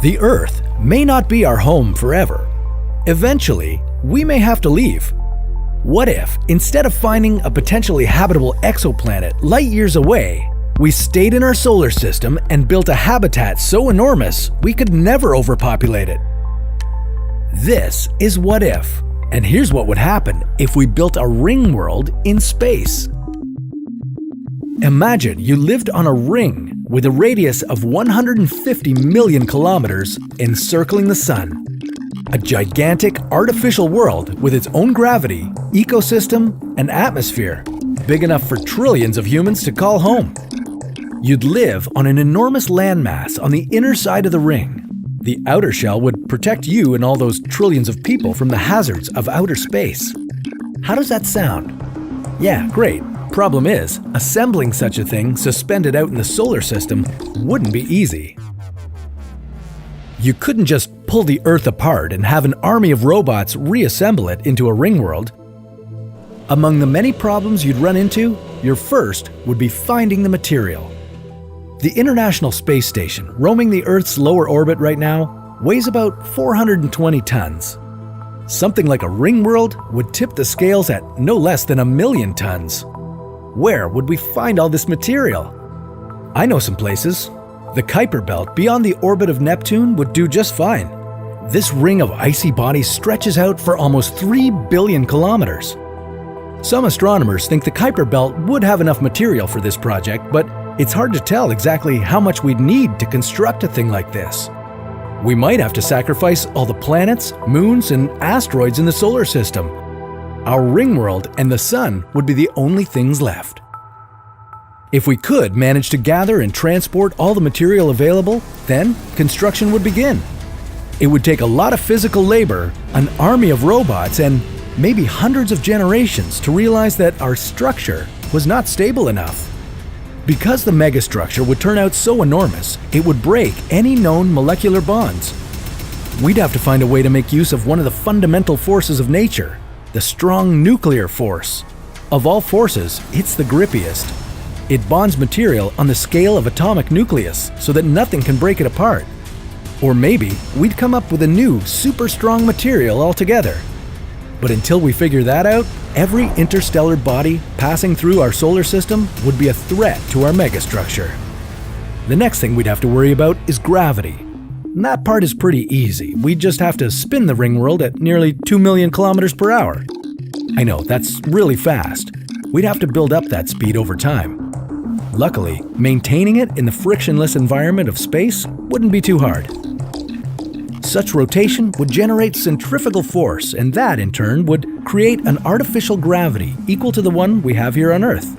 The Earth may not be our home forever. Eventually, we may have to leave. What if, instead of finding a potentially habitable exoplanet light years away, we stayed in our solar system and built a habitat so enormous we could never overpopulate it? This is What If, and here's what would happen if we built a ring world in space. Imagine you lived on a ring with a radius of 150 million kilometers encircling the Sun. A gigantic artificial world with its own gravity, ecosystem, and atmosphere, big enough for trillions of humans to call home. You'd live on an enormous landmass on the inner side of the ring. The outer shell would protect you and all those trillions of people from the hazards of outer space. How does that sound? Yeah, great. Problem is, assembling such a thing suspended out in the solar system wouldn't be easy. You couldn't just pull the Earth apart and have an army of robots reassemble it into a ring world. Among the many problems you'd run into, your first would be finding the material. The International Space Station, roaming the Earth's lower orbit right now, weighs about 420 tons. Something like a ring world would tip the scales at no less than 1,000,000 tons. Where would we find all this material? I know some places. The Kuiper Belt beyond the orbit of Neptune would do just fine. This ring of icy bodies stretches out for almost 3 billion kilometers. Some astronomers think the Kuiper Belt would have enough material for this project, but it's hard to tell exactly how much we'd need to construct a thing like this. We might have to sacrifice all the planets, moons, and asteroids in the solar system. Our ring world and the Sun would be the only things left. If we could manage to gather and transport all the material available, then construction would begin. It would take a lot of physical labor, an army of robots, and maybe hundreds of generations to realize that our structure was not stable enough. Because the megastructure would turn out so enormous, it would break any known molecular bonds. We'd have to find a way to make use of one of the fundamental forces of nature, the strong nuclear force. Of all forces, it's the grippiest. It bonds material on the scale of atomic nucleus so that nothing can break it apart. Or maybe we'd come up with a new, super strong material altogether. But until we figure that out, every interstellar body passing through our solar system would be a threat to our megastructure. The next thing we'd have to worry about is gravity. And that part is pretty easy. We'd just have to spin the ring world at nearly 2 million kilometers per hour. I know, that's really fast. We'd have to build up that speed over time. Luckily, maintaining it in the frictionless environment of space wouldn't be too hard. Such rotation would generate centrifugal force, and that, in turn, would create an artificial gravity equal to the one we have here on Earth.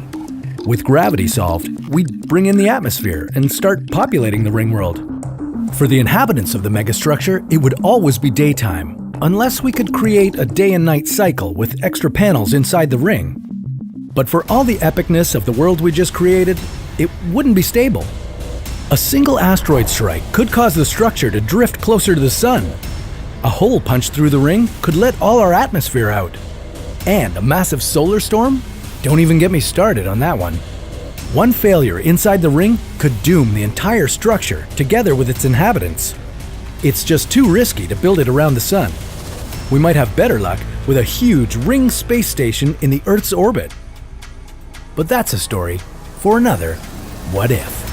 With gravity solved, we'd bring in the atmosphere and start populating the ring world. For the inhabitants of the megastructure, it would always be daytime, unless we could create a day and night cycle with extra panels inside the ring. But for all the epicness of the world we just created, it wouldn't be stable. A single asteroid strike could cause the structure to drift closer to the Sun. A hole punched through the ring could let all our atmosphere out. And a massive solar storm? Don't even get me started on that one. One failure inside the ring could doom the entire structure together with its inhabitants. It's just too risky to build it around the Sun. We might have better luck with a huge ring space station in the Earth's orbit. But that's a story for another What If.